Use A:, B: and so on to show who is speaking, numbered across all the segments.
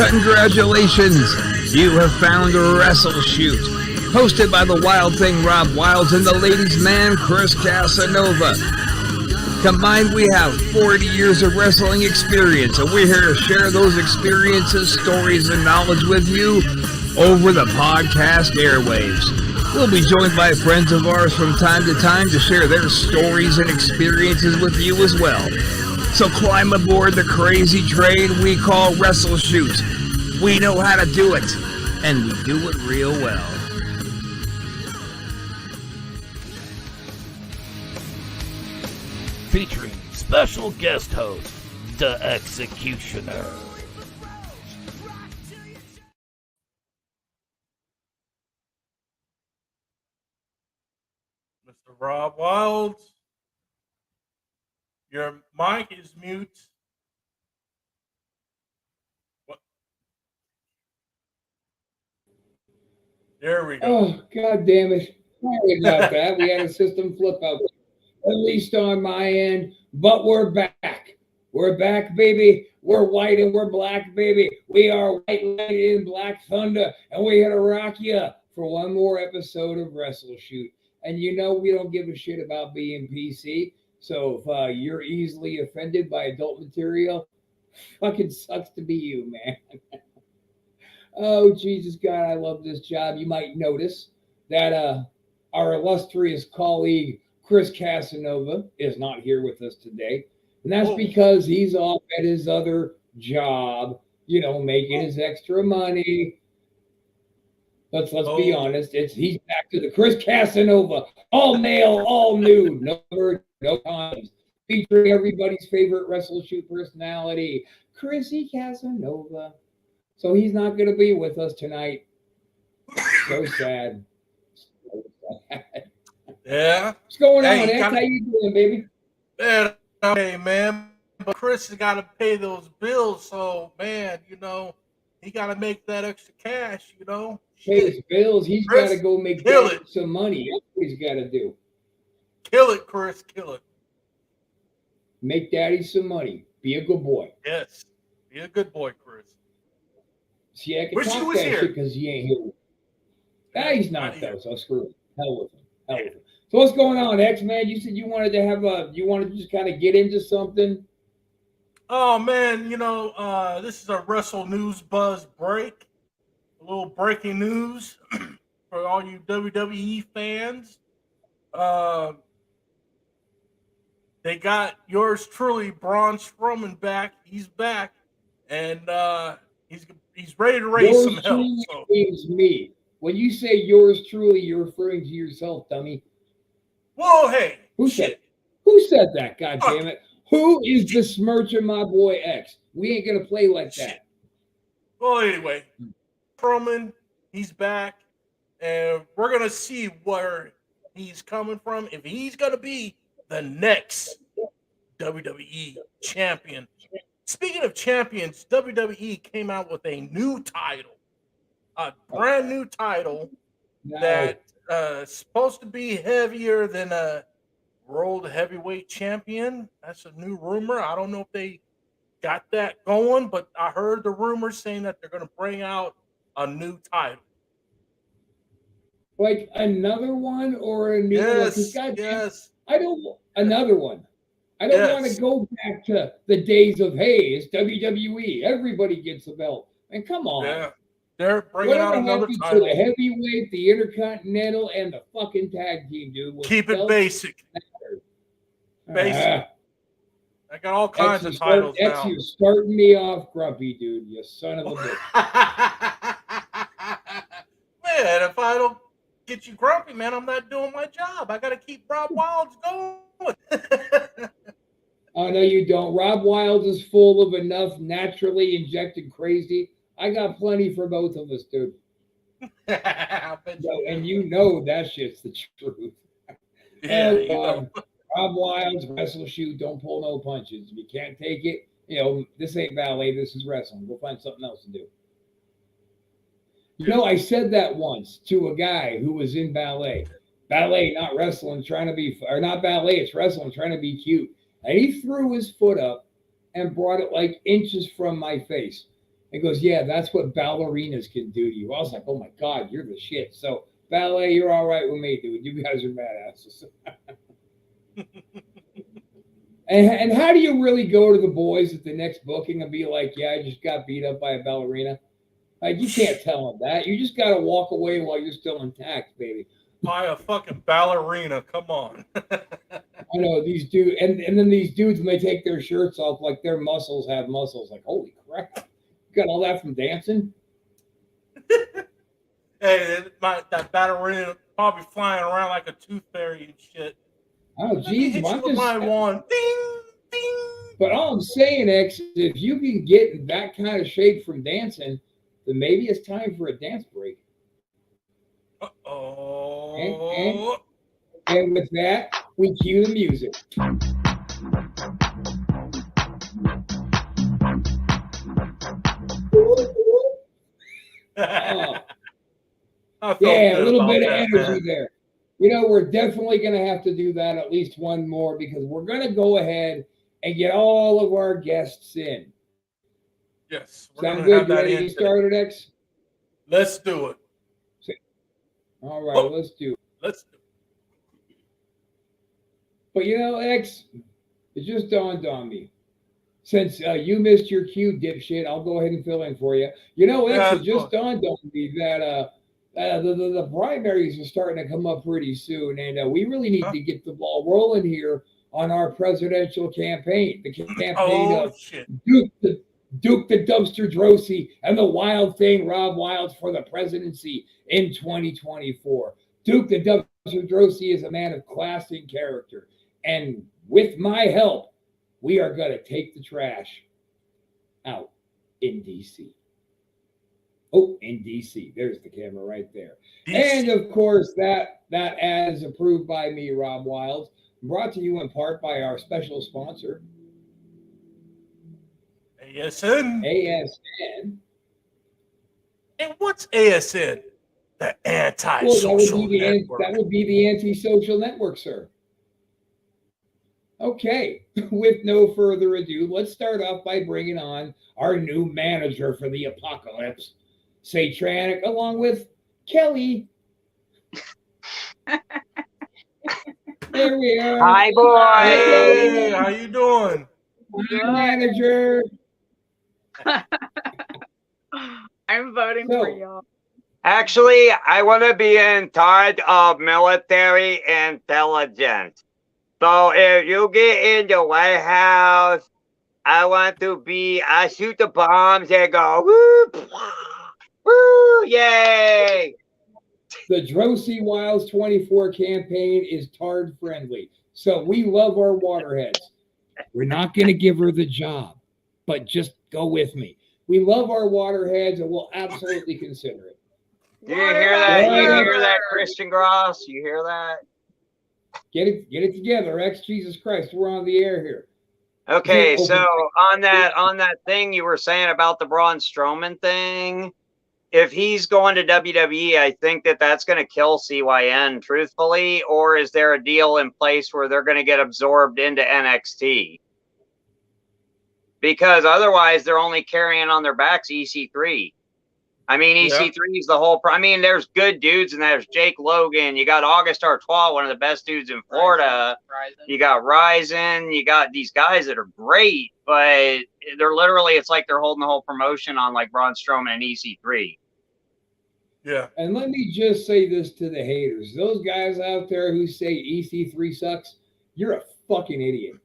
A: Congratulations! You have found WrestleShoot, hosted by the Wild Thing Rob Wilds and the ladies' man Chris Casanova. Combined, we have 40 years of wrestling experience, and we're here to share those experiences, stories, and knowledge with you over the podcast airwaves. We'll be joined by friends of ours from time to time to share their stories and experiences with you as well. So climb aboard the crazy train we call WrestleShoot. We know how to do it, and we do it real well.
B: Featuring special guest host, The Executioner.
C: Mr. Rob Wilds, your mic is mute. What? There we go.
D: Oh, God damn it. Sorry about that. We had a system flip out, at least on my end, but we're back. We're back, baby. We're white and we're black, baby. We are white light and black thunder, and we're here to rock you for one more episode of WrestleShoot. And you know we don't give a shit about being PC, so if you're easily offended by adult material, fucking sucks to be you, man. Oh, Jesus God, I love this job. You might notice that our illustrious colleague, Chris Casanova, is not here with us today. And that's because he's off at his other job, making his extra money. Let's be honest. He's back to the Chris Casanova, all male, all nude, no times, featuring everybody's favorite WrestleShoot personality, Chrissy Casanova. So he's not going to be with us tonight. So sad. So sad.
C: Yeah.
D: What's going on, X? How you doing, baby?
C: Man, okay, man. But Chris has got to pay those bills, so man, he got to make that extra cash,
D: Pay his bills. He's got to go make some money. That's what he's got to do.
C: Kill it, Chris. Kill it.
D: Make daddy some money. Be a good boy.
C: Yes. Be a good boy, Chris.
D: See, I can talk that shit because he ain't here. He's not though, so screw it. Hell with him. So what's going on, X, man? You said you wanted to just kind of get into something.
C: Oh man, this is a Wrestle News Buzz break. A little breaking news for all you WWE fans. They got yours truly, Braun Strowman, back. He's back, and he's ready to raise some hell. So.
D: Means me. When you say yours truly, you're referring to yourself, dummy.
C: Whoa, hey.
D: Who said that? God damn it. Who is besmirching my boy X? We ain't gonna play like that.
C: Well, anyway, Strowman, he's back, and we're gonna see where he's coming from. If he's gonna be the next WWE champion. Speaking of champions, WWE came out with a new title, a brand new title that supposed to be heavier than a World Heavyweight Champion. That's a new rumor. I don't know if they got that going, but I heard the rumors saying that they're going to bring out a new title.
D: Like another one or a new one?
C: Yes.
D: Another one. I don't want to go back to the days of, hey, it's WWE. Everybody gets a belt. And come on.
C: Yeah. They're bringing out another title.
D: To the heavyweight, the intercontinental, and the fucking tag team, dude.
C: Keep it basic. Basic. I got all kinds of titles now.
D: You're starting me off grumpy, dude. You son of a bitch.
C: Man, if I don't get you grumpy, man, I'm not doing my job. I got to keep Rob Wilds going.
D: Oh, no, you don't. Rob Wilds is full of enough naturally injected crazy. I got plenty for both of us, dude. And you know that shit's the truth.
C: Yeah,
D: Rob Wilds, WrestleShoot, don't pull no punches. If you can't take it, this ain't ballet, this is wrestling. We'll find something else to do. I said that once to a guy who was in ballet. Ballet, not wrestling, trying to be, or not ballet, it's wrestling, trying to be cute. And he threw his foot up and brought it like inches from my face. He goes, yeah, that's what ballerinas can do to you. I was like, oh my God, you're the shit. So ballet, you're all right with me, dude. You guys are badasses. And how do you really go to the boys at the next booking and be like, yeah, I just got beat up by a ballerina? Like, you can't tell them that. You just got to walk away while you're still intact, baby.
C: By a fucking ballerina. Come on.
D: I know these dudes, and then these dudes, when they take their shirts off, like their muscles have muscles. Like, holy crap. You got all that from dancing?
C: Hey, that ballerina probably flying around like a tooth fairy and shit.
D: Oh, geez.
C: Hit you with my wand. Ding, ding.
D: But all I'm saying, X, if you can get in that kind of shape from dancing, then maybe it's time for a dance break.
C: Uh-oh.
D: And with that, we cue the music. Yeah, a little bit of energy there. You know, we're definitely going to have to do that at least one more because we're going to go ahead and get all of our guests in.
C: Yes.
D: Sound good? You ready to get started, X?
C: Let's do it.
D: All right, let's do it.
C: Let's do it.
D: But you know, X, it just dawned on me. Since you missed your cue, dipshit, I'll go ahead and fill in for you. You know, X, it just dawned on me that the primaries are starting to come up pretty soon, and we really need to get the ball rolling here on our presidential campaign. The campaign of Duke the Dumpster Drosy and the Wild Thing Rob Wilds for the presidency in 2024. Duke the Dumpster Drosy is a man of class and character, and with my help, we are going to take the trash out in D.C. Oh, in D.C. There's the camera right there. DC. And, of course, that ad is approved by me, Rob Wilds, brought to you in part by our special sponsor,
C: ASN.
D: ASN.
C: And what's ASN? The anti-social network.
D: That would be the anti-social network, sir. Okay, with no further ado, let's start off by bringing on our new manager for the apocalypse, Satranic, along with Kelly. There we are.
E: Hi, boys.
C: Hey, how you doing?
D: Hi, manager.
F: I'm voting for y'all.
E: Actually, I want to be in charge of military intelligence. So if you get in the White House, I shoot the bombs and go, woo, woo, yay.
D: The Drosy Wilds 24 campaign is tard friendly. So we love our waterheads. We're not going to give her the job, but just go with me. We love our waterheads and we'll absolutely consider it.
E: Do you hear that? You hear that, Christian Gross? You hear that?
D: Get it together, X. Jesus Christ, we're on the air here.
E: Okay, so on that thing you were saying about the Braun Strowman thing, if he's going to WWE, I think that's going to kill CYN, truthfully, or is there a deal in place where they're going to get absorbed into NXT? Because otherwise, they're only carrying on their backs EC3. I mean, EC3 is the whole. I mean, there's good dudes, and there's Jake Logan. You got August Artois, one of the best dudes in Florida. You got Ryzen. You got these guys that are great, but they're literally, it's like they're holding the whole promotion on like Braun Strowman and EC3.
C: Yeah.
D: And let me just say this to the haters. Those guys out there who say EC3 sucks, you're a fucking idiot.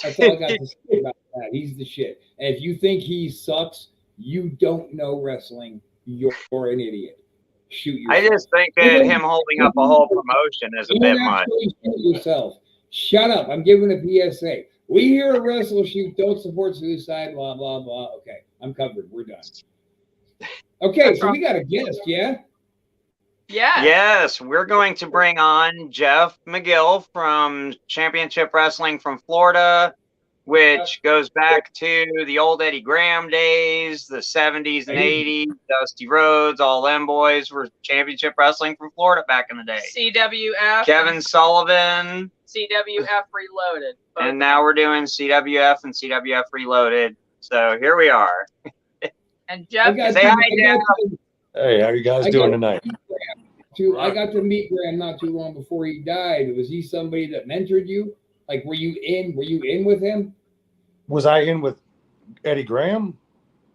D: That's all I got to say about that. He's the shit. And if you think he sucks, you don't know wrestling. You're an idiot. Shoot yourself.
E: I just think that him holding up a whole promotion is a bit much.
D: Shoot yourself. Shut up. I'm giving a PSA. We here at WrestleShoot don't support suicide, blah, blah, blah. Okay, I'm covered. We're done. Okay, so we got a guest, yeah?
F: Yeah.
E: Yes, we're going to bring on Jeff McGill from Championship Wrestling from Florida, which goes back to the old Eddie Graham days, the 70s and 80s, Dusty Rhodes, all them boys were Championship Wrestling from Florida back in the day.
F: CWF.
E: Kevin Sullivan.
F: CWF Reloaded.
E: And now we're doing CWF and CWF Reloaded. So here we are.
F: And Jeff,
E: Say hi, Jeff.
G: Hey, how are you guys doing tonight?
D: I got to meet Graham not too long before he died. Was he somebody that mentored you? Like, were you in with him?
G: Was I in with Eddie Graham?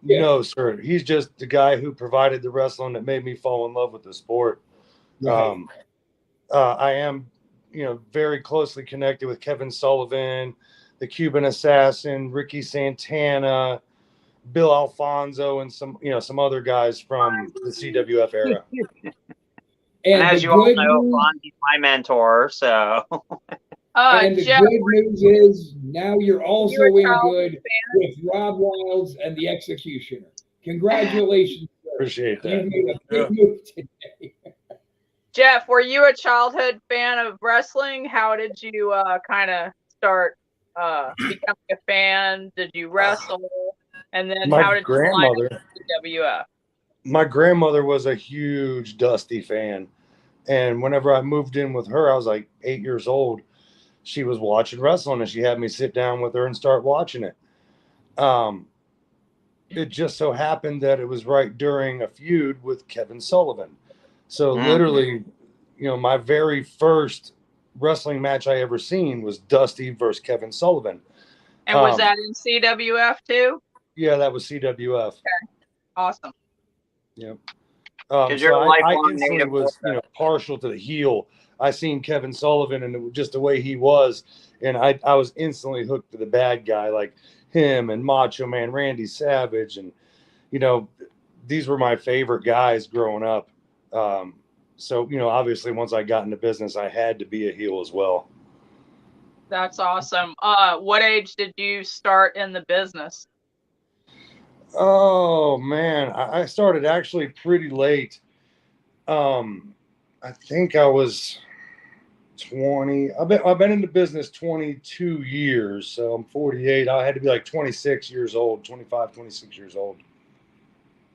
D: Yeah.
G: No, sir. He's just the guy who provided the wrestling that made me fall in love with the sport.
D: Right.
G: I am, very closely connected with Kevin Sullivan, the Cuban Assassin, Ricky Santana, Bill Alfonso, and some other guys from the CWF era.
E: And as you all know, Fonzie's my mentor, so.
D: And the
F: Jeff,
D: good news is now you're also in good with Rob Wilds and the Executioner. Congratulations.
G: Appreciate that.
D: You made a big move today.
F: Jeff, were you a childhood fan of wrestling? How did you kind of start becoming a fan? Did you wrestle? And then how did you line up with the WWF?
G: My grandmother was a huge Dusty fan. And whenever I moved in with her, I was like 8 years old. She was watching wrestling and she had me sit down with her and start watching it. It just so happened that it was right during a feud with Kevin Sullivan. So literally, my very first wrestling match I ever seen was Dusty versus Kevin Sullivan.
F: And was that in CWF too?
G: Yeah, that was CWF.
F: Okay. Awesome.
G: Yep.
E: So I
G: instantly was, partial to the heel. I seen Kevin Sullivan and just the way he was, and I was instantly hooked to the bad guy, like him and Macho Man Randy Savage, and these were my favorite guys growing up. So obviously once I got into business, I had to be a heel as well.
F: That's awesome. What age did you start in the business?
G: Oh man, I started actually pretty late. I think I was 20. I've been in the business 22 years, so I'm 48. I had to be like 26 years old, 25, 26 years old.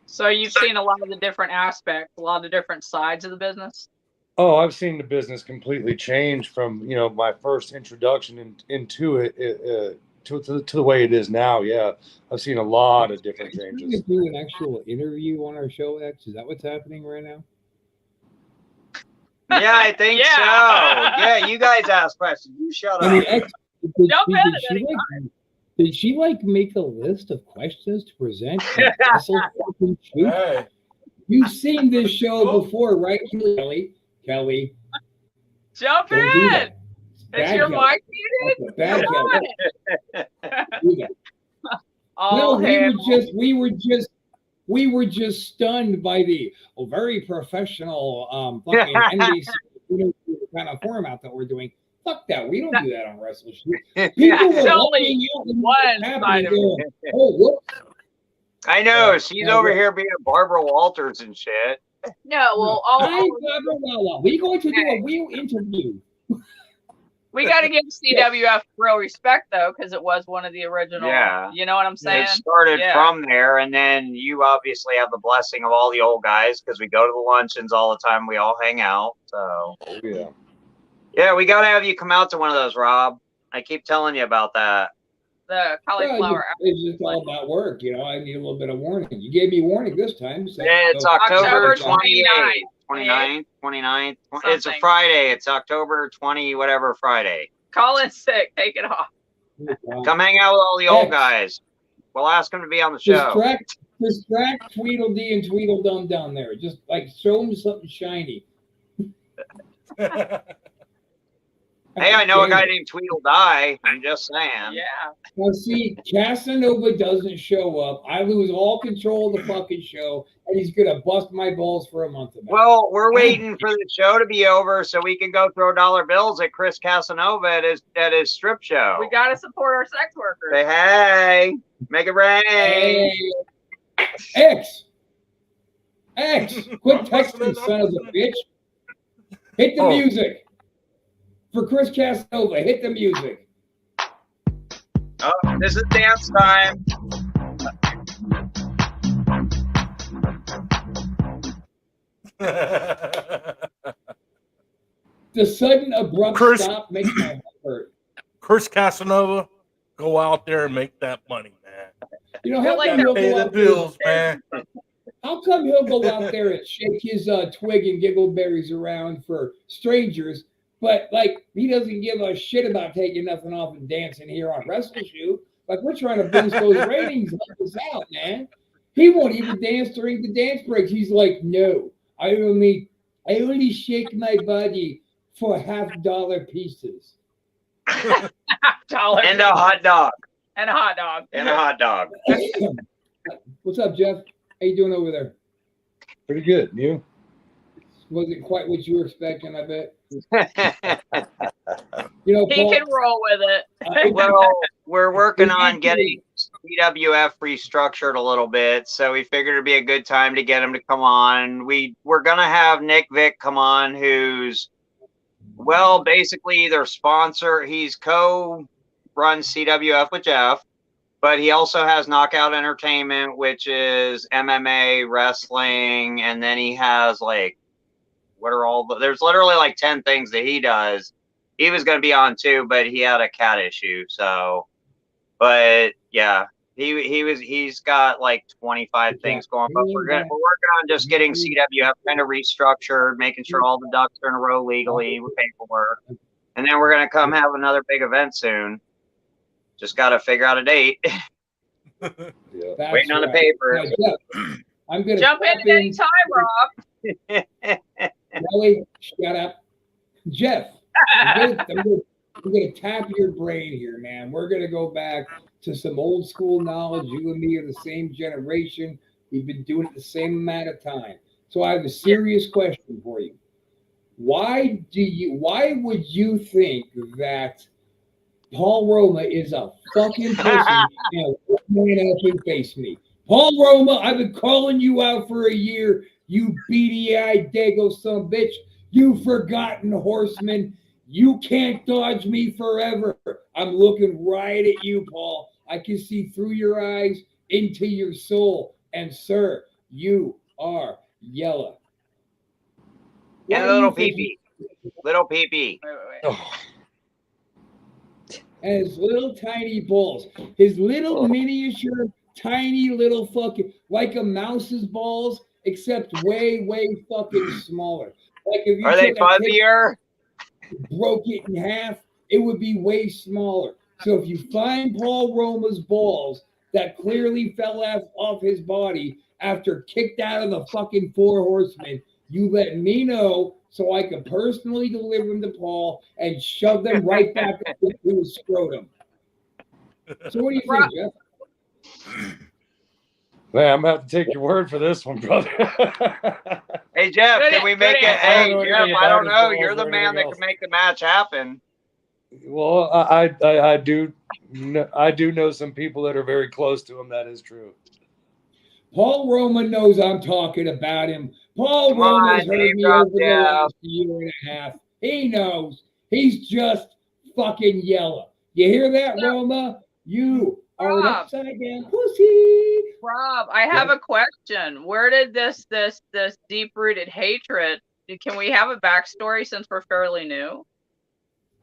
F: So you've seen a lot of the different aspects, a lot of the different sides of the business?
G: Oh, I've seen the business completely change from, my first introduction into it to the way it is now. Yeah, I've seen a lot of different changes.
D: Are you do an actual interview on our show, X? Is that what's happening right now?
E: Yeah, I think so. Yeah, you guys ask questions. You shut up.
D: X, did she make a list of questions to present? Hey. You've seen this show before, right, Kelly?
F: Jump in. Is your mic muted?
D: Bad Kelly. We were just stunned by the very professional fucking NBC kind of format that we're doing. Fuck that. We don't do that on WrestleShoot. People were only one side of it. Oh, whoops.
E: I know. She's over here being Barbara Walters and shit.
F: No, well,
D: we're going to do a real interview.
F: We got to give CWF real respect, though, because it was one of the original. Yeah. You know what I'm saying?
E: It started from there, and then you obviously have the blessing of all the old guys because we go to the luncheons all the time. We all hang out. So, yeah, we got to have you come out to one of those, Rob. I keep telling you about that.
F: The cauliflower.
D: It's just all about work. I need a little bit of warning. You gave me warning this time. So
E: it's October 28th. 29th. It's a Friday. It's October 20, whatever Friday.
F: Colin's sick. Take it off.
E: Come hang out with all the old guys. We'll ask them to be on the show.
D: Distract Tweedledee and Tweedledum down there. Just show them something shiny.
E: Hey, I know a guy named Tweedledee. I'm just saying.
F: Yeah.
D: Now, see, Casanova doesn't show up. I lose all control of the fucking show, and he's going to bust my balls for a month.
E: Well, we're waiting for the show to be over so we can go throw dollar bills at Chris Casanova at his strip show.
F: We got to support our sex workers.
E: Say hey. Make it rain.
D: Hey. X, quit texting, son of a bitch. Hit the music. For Chris Casanova, hit the music.
E: Oh, this is dance time.
D: The sudden abrupt stop makes my heart hurt.
C: Chris Casanova, go out there and make that money, man.
D: You know, how
F: like
D: come he'll
C: Pay
D: go
C: the
D: out there?
C: bills, man.
D: How come he'll go out there and shake his twig and giggleberries around for strangers, but like he doesn't give a shit about taking nothing off and dancing here on WrestleShoot? Like we're trying to boost those ratings, help us out, man. He won't even dance during the dance breaks. He's like, no, I only shake my body for $50 pieces.
F: $1
E: And a hot dog.
F: and a hot dog.
E: And a hot dog.
D: What's up, Jeff? How you doing over there?
G: Pretty good. You?
D: Wasn't quite what you were expecting, I bet. You know,
F: He
D: Paul,
F: can roll with it.
E: Well, we're working on getting CWF restructured a little bit, so we figured it'd be a good time to get him to come on. We're gonna have Nick Vick come on, who's basically their sponsor. He's co-runs CWF with Jeff, but he also has Knockout Entertainment, which is MMA, wrestling, and then he has there's literally like 10 things that he does. He was going to be on too, but he had a cat issue. So, but yeah, he's got like 25 things going, but we're working on just getting CWF kind of restructured, making sure all the ducks are in a row legally with paperwork. And then we're going to come have another big event soon. Just got to figure out a date. Waiting on the paper.
D: Now, Jeff, I'm going to
F: Jump in at any time, Rob.
D: Nelly, shut up. Jeff, I'm gonna tap your brain here, man. We're gonna go back to some old school knowledge. You and me are the same generation. We've been doing it the same amount of time. So I have a serious question for you. Why would you think that Paul Roma is a fucking pussy and man up and face me? Paul Roma, I've been calling you out for a year. You beady-eyed dago son of a bitch. You forgotten horseman. You can't dodge me forever. I'm looking right at you, Paul. I can see through your eyes into your soul. And, sir, you are yellow.
E: And a little pee-pee. Little pee-pee.
G: Oh.
D: And his little tiny balls. His little miniature, tiny little fucking, like a mouse's balls, except way, way fucking smaller. Like if you
E: Are they fuzzier?
D: Broke it in half, it would be way smaller. So if you find Paul Roma's balls that clearly fell off his body after kicked out of the fucking Four Horsemen, you let me know so I can personally deliver them to Paul and shove them right back into his scrotum. So what do you think, Jeff?
G: Man, I'm going to have to take your word for this one, brother.
E: Hey, Jeff, can we make it? Hey, Jeff, I don't know. You're the
G: or
E: man that
G: anything
E: can make the match happen.
G: Well, I do know some people that are very close to him. That is true.
D: Paul Roma knows I'm talking about him. Paul Roma's heard me over the last year and a half. He knows. He's just fucking yellow. You hear that, Roma? You are an upside down pussy.
F: Rob, I have a question. Where did this deep-rooted hatred, can we have a backstory since we're fairly new?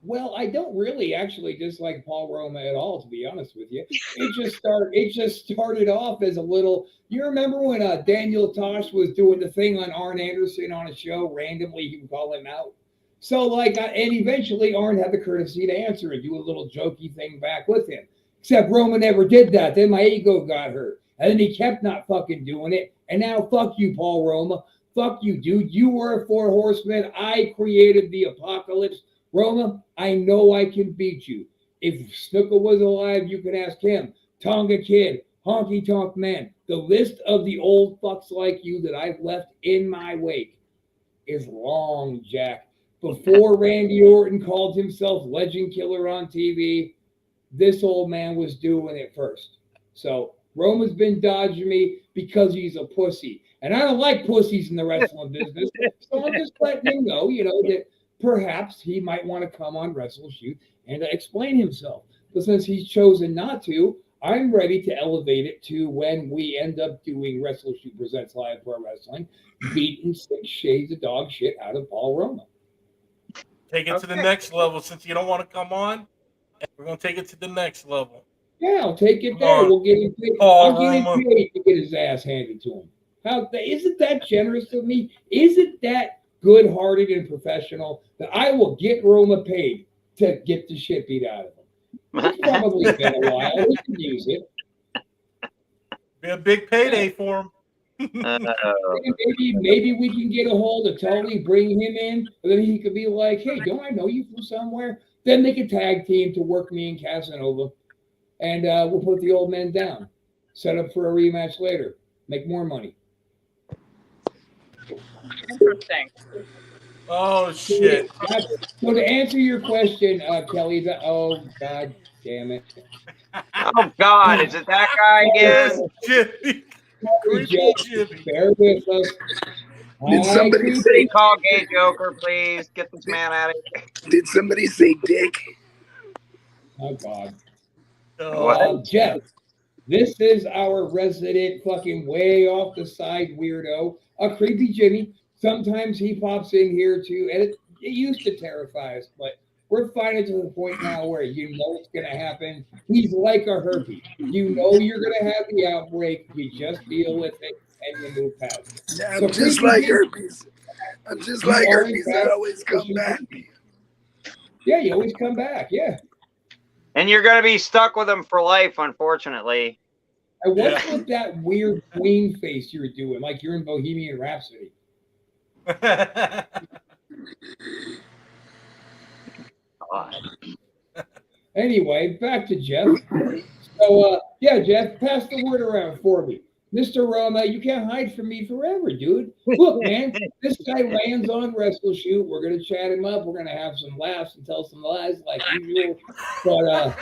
D: Well, I don't really actually dislike Paul Roma at all, to be honest with you. It just started off as a little. You remember when Daniel Tosh was doing the thing on Arn Anderson on a show? Randomly, he would call him out. So and eventually Arn had the courtesy to answer and do a little jokey thing back with him. Except Roma never did that. Then my ego got hurt. And then he kept not fucking doing it. And now fuck you, Paul Roma. Fuck you, dude. You were a Four Horsemen. I created the apocalypse. Roma, I know I can beat you. If Snuka was alive, you can ask him. Tonga Kid, Honky Tonk Man. The list of the old fucks like you that I've left in my wake is long, Jack. Before Randy Orton called himself Legend Killer on TV, this old man was doing it first. So Roma's been dodging me because he's a pussy. And I don't like pussies in the wrestling business. So I'm just letting him know, that perhaps he might want to come on WrestleShoot and explain himself. But since he's chosen not to, I'm ready to elevate it to when we end up doing WrestleShoot Presents Live Pro Wrestling, beating 6 shades of dog shit out of Paul Roma.
C: Take it to the next level. Since you don't want to come on, we're going to take it to the next level.
D: Yeah, I'll take it there. We'll get him paid. I'll get him paid to get his ass handed to him. Isn't that generous of me? Isn't that good-hearted and professional that I will get Roma paid to get the shit beat out of him? It's probably been a while. We can use it.
C: Be a big payday for him.
D: Maybe we can get a hold of Tully, bring him in, and then he could be like, "Hey, don't I know you from somewhere?" Then they could tag team to work me and Casanova, and we'll put the old man down. Set up for a rematch later. Make more money.
F: Interesting.
C: Oh shit!
D: So to answer your question, Kelly, god damn it!
E: Oh God, is it that guy again?
C: Jimmy.
D: Bear with us.
H: Did somebody say
E: call Gay Joker, please? Get this man out of here.
H: Did somebody say dick?
D: Oh God.
E: What?
D: Jeff, this is our resident fucking way off the side weirdo, a creepy Jimmy. Sometimes he pops in here too, and it used to terrify us, but we're finally to the point now where you know it's going to happen. He's like a herpes. You know you're going to have the outbreak. You just deal with it and you move past it.
H: Yeah, I'm just like herpes. I'm just like herpes. I always come back.
D: Yeah, you always come back. Yeah.
E: And you're going to be stuck with him for life, unfortunately.
D: And what's with that weird queen face you're doing, like you're in Bohemian Rhapsody? Anyway, back to Jeff. So, yeah, Jeff, pass the word around for me. Mr. Roma, you can't hide from me forever, dude. Look, man, this guy lands on WrestleShoot. We're going to chat him up. We're going to have some laughs and tell some lies like usual. But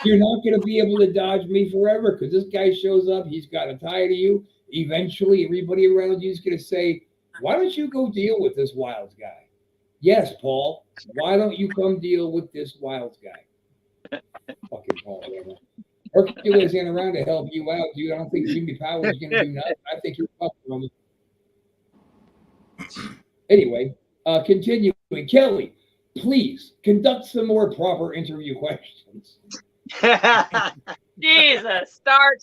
D: you're not going to be able to dodge me forever because this guy shows up. He's got a tie to you. Eventually, everybody around you is going to say, why don't you go deal with this Wilds guy? Yes, Paul. Why don't you come deal with this Wilds guy? Fucking Paul. Hercules ain't around to help you out, dude. I don't think Jimmy Power is going to do nothing. I think you're fucking Roman. Anyway, continuing. Kelly, please conduct some more proper interview questions.
F: Jesus, start.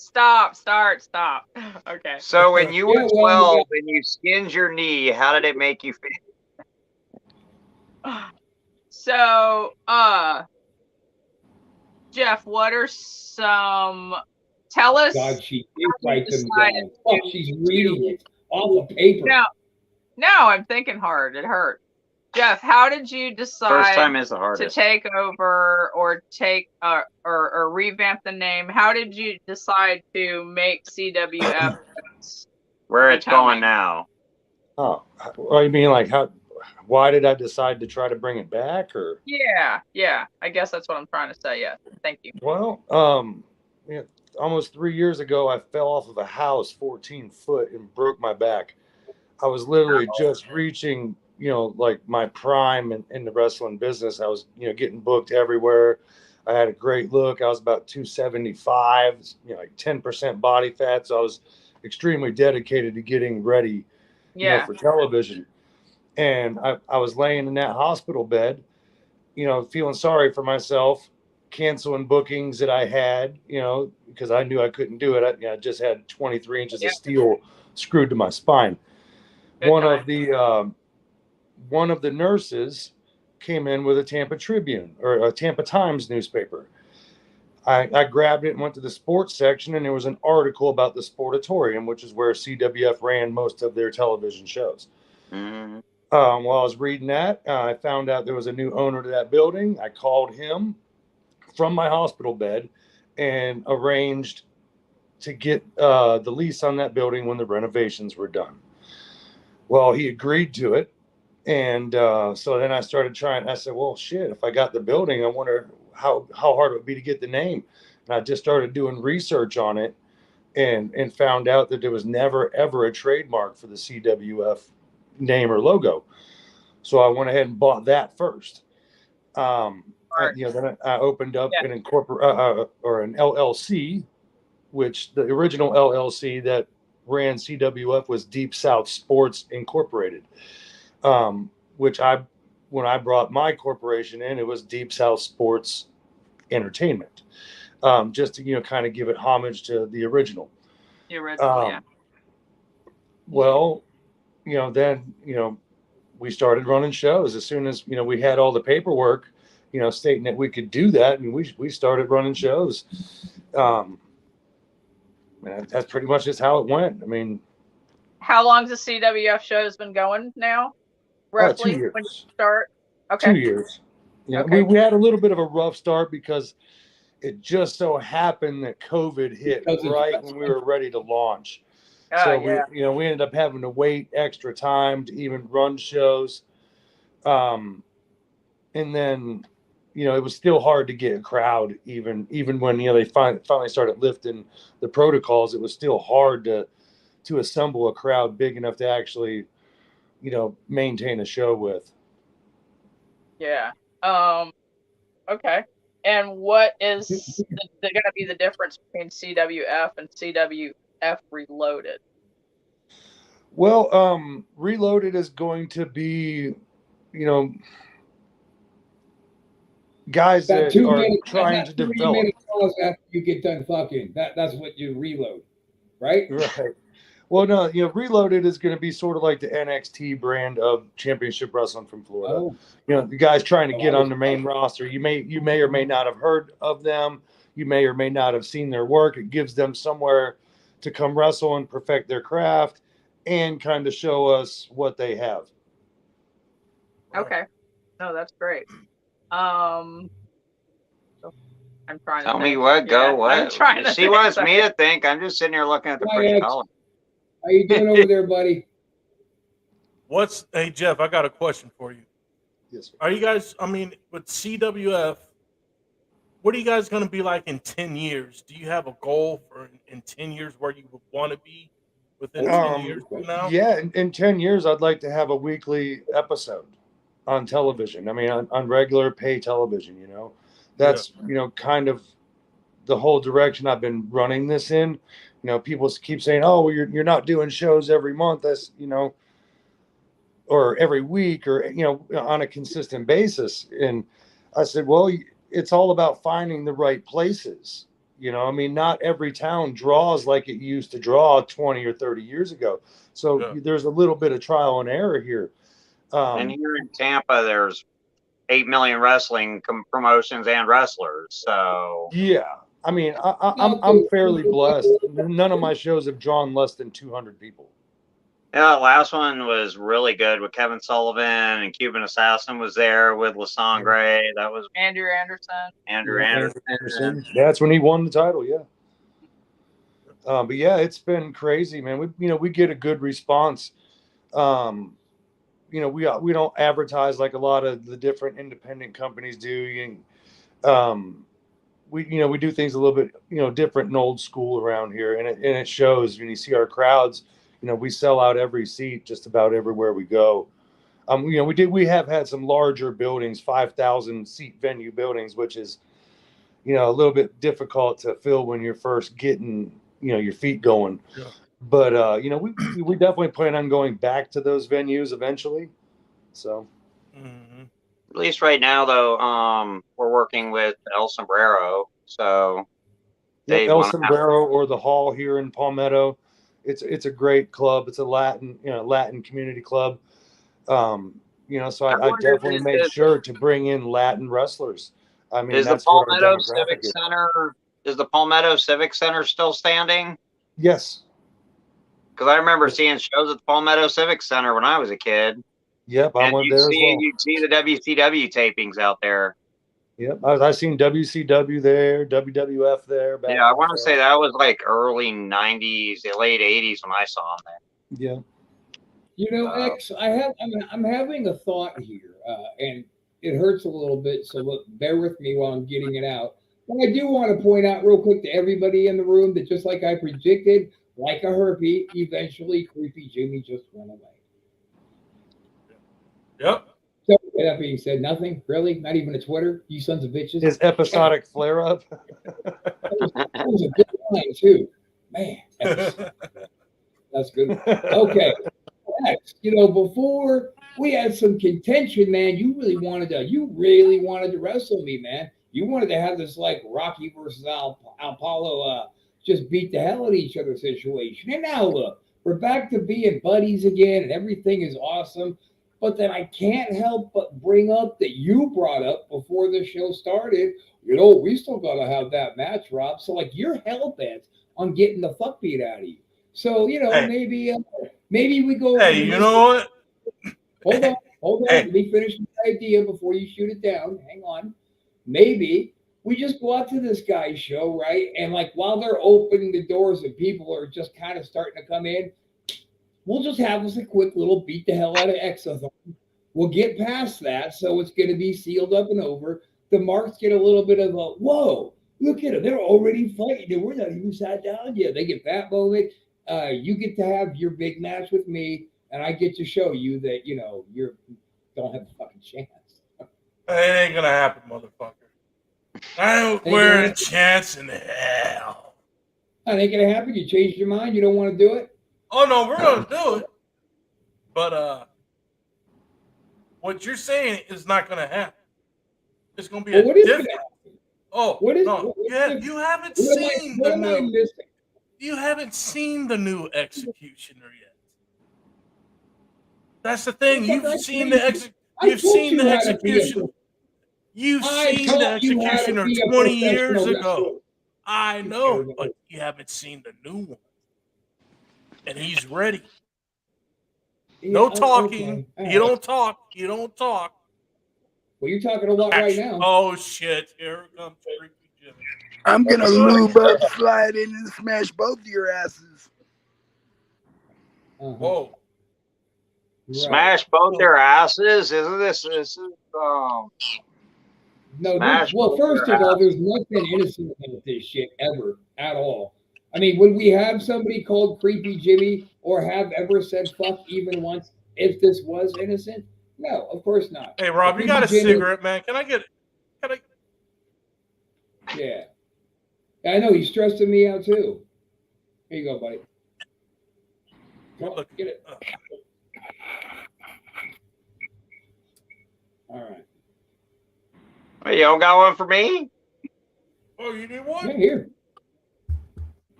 F: Okay.
E: So when you were 12 and you skinned your knee, how did it make you feel?
F: So, Jeff, what are some? Tell us.
D: God, she did write them down. Fuck, she's reading it off the paper.
F: No, I'm thinking hard. It hurt. Jeff, how did you decide
E: First time is the hardest.
F: to take over or take or revamp the name? How did you decide to make CWF
E: where it's going now?
G: Oh, well, you mean like how? Why did I decide to try to bring it back, or?
F: Yeah. I guess that's what I'm trying to say. Yeah, thank you.
G: Well, almost 3 years ago, I fell off of a house 14 foot and broke my back. I was literally just reaching, like my prime in the wrestling business. I was, getting booked everywhere. I had a great look. I was about 275, like 10% body fat. So I was extremely dedicated to getting ready, for television. And I was laying in that hospital bed, feeling sorry for myself, canceling bookings that I had, because I knew I couldn't do it. I just had 23 inches of steel screwed to my spine. One of the nurses came in with a Tampa Tribune or a Tampa Times newspaper. I grabbed it and went to the sports section, and there was an article about the Sportatorium, which is where CWF ran most of their television shows.
E: Mm-hmm.
G: While I was reading that, I found out there was a new owner to that building. I called him from my hospital bed and arranged to get the lease on that building when the renovations were done. Well, he agreed to it. And so then I started trying. I said, well, shit, if I got the building, I wonder how hard it would be to get the name. And I just started doing research on it and found out that there was never, ever a trademark for the CWF name or logo. So I went ahead and bought that first. Then I opened up an an LLC, which the original LLC that ran CWF was Deep South Sports Incorporated, which when I brought my corporation in, it was Deep South Sports Entertainment. just to kind of give it homage to the original.
F: The original, yeah.
G: Well, then we started running shows as soon as we had all the paperwork, stating that we could do that, and we started running shows. And that's pretty much just how it went. I mean,
F: how long's the CWF show's been going now? Roughly
G: 2 years.
F: when you start? Okay.
G: 2 years. Yeah,
F: okay.
G: we had a little bit of a rough start because it just so happened that COVID hit right when we were ready to launch. So we ended up having to wait extra time to even run shows. And then, it was still hard to get a crowd even when, they finally started lifting the protocols. It was still hard to assemble a crowd big enough to actually, maintain a show with.
F: Yeah. Okay. And what is going to be the difference between CWF and CWF Reloaded?
G: Well, Reloaded is going to be, guys that are trying to develop.
D: After you get done fucking, that's what you reload, right?
G: Right. Well, no, Reloaded is going to be sort of like the NXT brand of Championship Wrestling from Florida.
D: Oh.
G: The guys trying to get on the main roster. You may or may not have heard of them. You may or may not have seen their work. It gives them somewhere to come wrestle and perfect their craft and kind of show us what they have.
F: Okay. No, that's great. I'm trying to
E: tell
F: think.
E: me what, go what.
F: I'm trying to
E: she wants me to think. I'm just sitting here looking at the pretty color.
D: How you doing over there, buddy?
C: Hey, Jeff, I got a question for you.
G: Yes, sir.
C: Are you guys, with CWF, what are you guys going to be like in 10 years? Do you have a goal for in 10 years where you would want to be within 10 years from now?
G: Yeah, in 10 years, I'd like to have a weekly episode on television. On regular pay television, That's, kind of the whole direction I've been running this in. People keep saying, "Oh, well, you're not doing shows every month." That's or every week, or on a consistent basis. And I said, well, it's all about finding the right places. Not every town draws like it used to draw 20 or 30 years ago. So there's a little bit of trial and error here.
E: And here in Tampa, there's 8 million wrestling promotions and wrestlers. So
G: yeah. I'm fairly blessed. None of my shows have drawn less than 200 people.
E: Yeah, the last one was really good with Kevin Sullivan, and Cuban Assassin was there with LaSagne Gray. That was
F: Andrew Anderson.
E: Andrew Anderson.
G: That's when he won the title. Yeah. But yeah, it's been crazy, man. We get a good response. We don't advertise like a lot of the different independent companies do. We do things a little bit, different and old school around here. And it shows when you see our crowds, we sell out every seat just about everywhere we go. We have had some larger buildings, 5,000 seat venue buildings, which is, a little bit difficult to fill when you're first getting, your feet going. Yeah. But, we definitely plan on going back to those venues eventually. So.
E: Mm-hmm. At least right now, though, we're working with El Sombrero. So
G: El Sombrero or the Hall here in Palmetto. It's a great club. It's a Latin community club. So I definitely made sure to bring in Latin wrestlers.
E: Is the Palmetto Civic Center? Is the Palmetto Civic Center still standing?
G: Yes.
E: Because I remember seeing shows at the Palmetto Civic Center when I was a kid.
G: Yep, I went there as well.
E: You'd see the WCW tapings out there.
G: Yep, I've seen WCW there, WWF there.
E: I want to say that was like early 90s, late 80s when I saw them
G: there.
E: Yeah.
D: X, I'm having a thought here, and it hurts a little bit, so bear with me while I'm getting it out. But I do want to point out real quick to everybody in the room that just like I predicted, like a herpy, eventually Creepy Jimmy just went away.
C: Yep.
D: So that being said, nothing really, not even a Twitter. You sons of bitches.
G: His episodic flare up.
D: that was a good line too, man. That's good. Okay. Next, before we had some contention, man. You really wanted to wrestle me, man. You wanted to have this like Rocky versus Apollo just beat the hell out of each other situation. And now look, we're back to being buddies again, and everything is awesome. But then I can't help but bring up that you brought up before the show started, we still got to have that match, Rob. So, like, you're hell-bent on getting the fuck beat out of you. So, maybe we go.
C: Hey, you know what?
D: Hold on. Let me finish the idea before you shoot it down. Hang on. Maybe we just go out to this guy's show, right? And, like, while they're opening the doors and people are just kind of starting to come in, we'll just have us a quick little beat the hell out of Exathon. We'll get past that, so it's going to be sealed up and over. The marks get a little bit of a, whoa, look at them. They're already fighting, and we're not even sat down yet. They get that moment. You get to have your big match with me, and I get to show you that, you don't have a fucking chance.
C: It ain't going to happen, motherfucker. I don't wear a chance in hell.
D: That ain't going to happen. You changed your mind? You don't want to do it?
C: Oh, no, we're going to do it. But what you're saying is not going to happen. It's going to be different. Oh,
D: what is,
C: no. You haven't seen the new. You haven't seen the new Executioner yet. That's the thing. You've seen the Executioner. You've seen the Executioner 20 years ago. I know, but you haven't seen the new one. And he's ready. No talking. Okay. You don't talk.
D: Well, you're talking a lot right now.
C: Oh, shit. Here comes Freaky Jimmy.
H: I'm going to lube up, slide in, and smash both of your asses.
C: Whoa.
E: Right. Smash both their asses? Isn't this
D: No, well, first of all, there's nothing innocent about this shit ever, at all. I mean, would we have somebody called Creepy Jimmy or have ever said fuck even once if this was innocent? No, of course not.
C: Hey, Rob, you got a cigarette, man. Can I get it?
D: Yeah. I know, he's stressing me out too. Here you go, buddy. Look, get it. All right.
E: Hey, you don't got one for me?
C: Oh, you need one?
D: Yeah, here.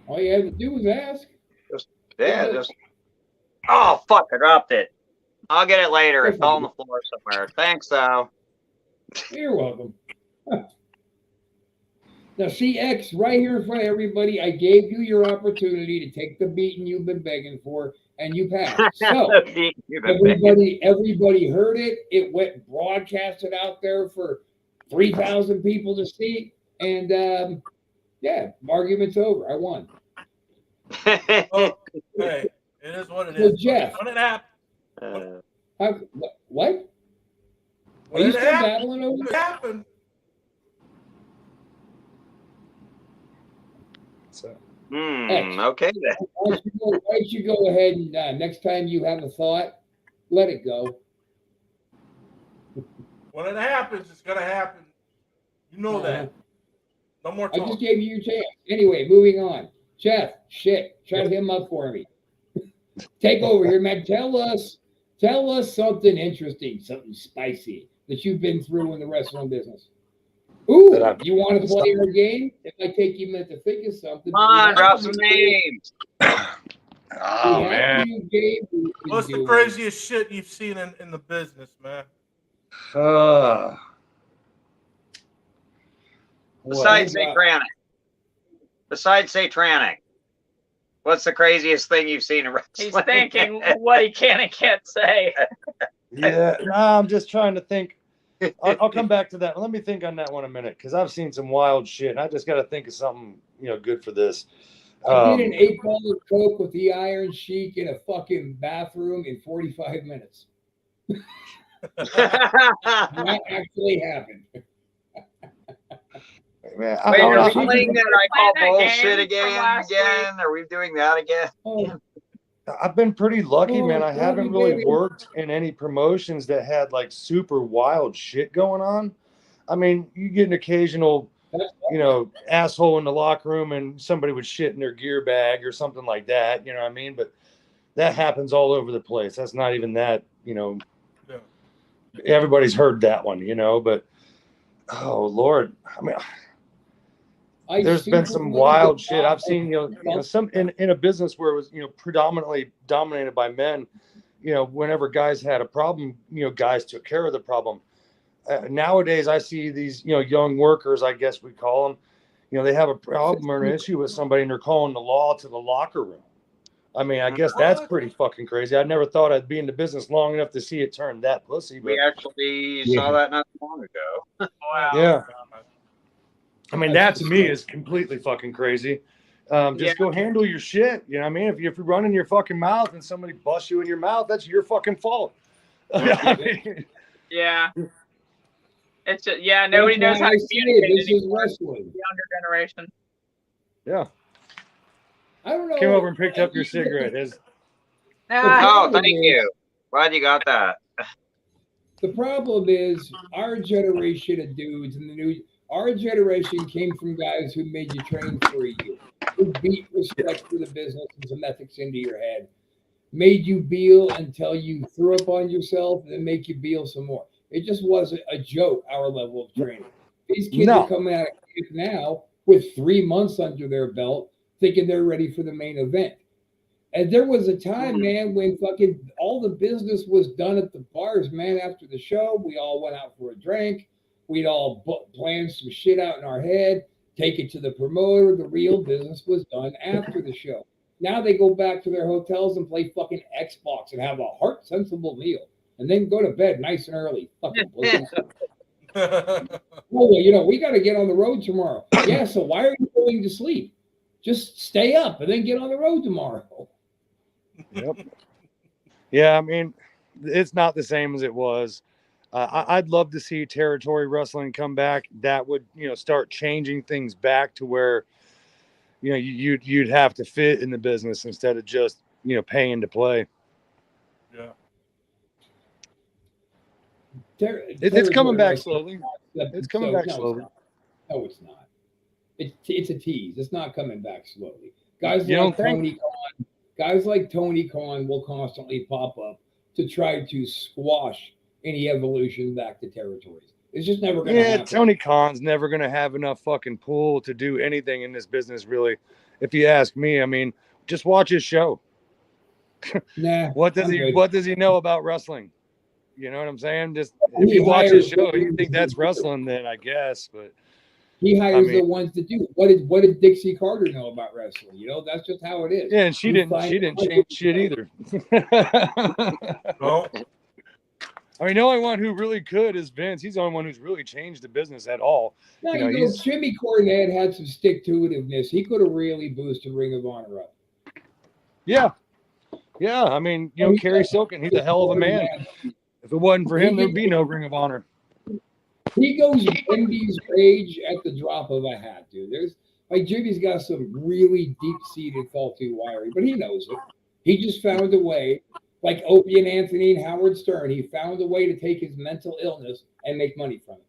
D: All you had to do was ask.
E: Oh, fuck, I dropped it. I'll get it later. It fell on the floor somewhere. Thanks, though.
D: You're welcome. Now, see, X, right here in front of everybody, I gave you your opportunity to take the beating you've been begging for, and you passed. So, everybody heard it. It went broadcasted out there for 3,000 people to see, and argument's over. I won.
C: Oh, hey, it is what it is.
D: Jeff,
C: when it happened.
D: What?
C: Are you still battling over it? Happened.
E: Okay then.
D: Why don't you go ahead and next time you have a thought, let it go.
C: When it happens, it's gonna happen. You know that. No more talk.
D: I just gave you your chance. Anyway, moving on. Jeff, shut him up for me. Take over here, man. Tell us something interesting, something spicy that you've been through in the wrestling business. Ooh, you want to play our game? If I take you a minute to think of something.
E: Come on, drop some names.
G: Oh, man.
C: What's the craziest shit you've seen in the business, man?
E: Besides Satanic. What's the craziest thing you've seen in wrestling?
F: He's thinking what he can and can't say.
G: Yeah, no, I'm just trying to think. I'll come back to that. Let me think on that one a minute, because I've seen some wild shit, and I just got to think of something, good for this.
D: I did an 8-ball of coke with the Iron Sheik in a fucking bathroom in 45 minutes. That actually happened.
G: Man,
E: Wait, are we playing that I call bullshit again? Are we doing that again?
D: Oh.
G: I've been pretty lucky, man. I haven't really worked in any promotions that had like super wild shit going on. I mean, you get an occasional, asshole in the locker room and somebody would shit in their gear bag or something like that. You know what I mean? But that happens all over the place. That's not even that, everybody's heard that one, but Oh Lord, I mean,
D: I
G: there's been some
D: superbly
G: wild
D: did
G: shit
D: not
G: I've seen. Some in a business where it was predominantly dominated by men. Whenever guys had a problem, guys took care of the problem. Nowadays, I see these young workers, I guess we call them. They have a problem or an issue with somebody, and they're calling the law to the locker room. I mean, I guess that's pretty fucking crazy. I never thought I'd be in the business long enough to see it turn that pussy. But
E: We actually saw that not too long ago.
F: Wow.
G: yeah, I mean, that to me is completely fucking crazy. Just go handle your shit. You know what I mean? If you're running your fucking mouth and somebody busts you in your mouth, that's your fucking fault. I mean,
F: Yeah. It's just, nobody knows how to communicate anymore. The younger generation.
G: Yeah.
D: I don't know.
G: Came over and picked up your cigarette.
E: Oh, thank you. Glad you got that.
D: The problem is our generation of dudes and our generation came from guys who made you train for a year, who beat respect for the business and some ethics into your head, made you bail until you threw up on yourself, and then make you bail some more. It just wasn't a joke, our level of training. These kids are coming out of camp now with 3 months under their belt, thinking they're ready for the main event. And there was a time, man, when fucking all the business was done at the bars, man. After the show, we all went out for a drink. We'd all plan some shit out in our head, take it to the promoter. The real business was done after the show. Now they go back to their hotels and play fucking Xbox and have a heart-sensible meal, and then go to bed nice and early. Fucking pussies. Well, we got to get on the road tomorrow. Yeah, so why are you going to sleep? Just stay up and then get on the road tomorrow.
G: Yep. Yeah, I mean, it's not the same as it was. I'd love to see territory wrestling come back. That would, start changing things back to where, you'd have to fit in the business instead of just, paying to play.
C: Yeah.
G: It's coming back slowly. It's coming back slowly.
D: No, it's not. It's a tease. It's not coming back slowly. Guys like Tony Khan will constantly pop up to try to squash any evolution back to territories. It's just never going to happen.
G: Tony Khan's never going to have enough fucking pull to do anything in this business, really. If you ask me, I mean, just watch his show.
D: Nah.
G: What does he know about wrestling? You know what I'm saying? Just if you watch his show, you think that's wrestling, then I guess. But
D: he hires the ones that do. What did Dixie Carter know about wrestling? That's just how it is.
G: Yeah, and she didn't change shit either.
C: No.
G: I mean, the only one who really could is Vince. He's the only one who's really changed the business at all.
D: Now, Jimmy Cornette had some stick-to-itiveness. He could have really boosted Ring of Honor up.
G: Yeah. Yeah, I mean, Kerry Silken, he's a hell of a man. If it wasn't for him, there'd be no Ring of Honor.
D: He goes Wendy's rage at the drop of a hat, dude. Jimmy's got some really deep-seated faulty wiring, but he knows it. He just found a way, like Opie and Anthony and Howard Stern, he found a way to take his mental illness and make money from it.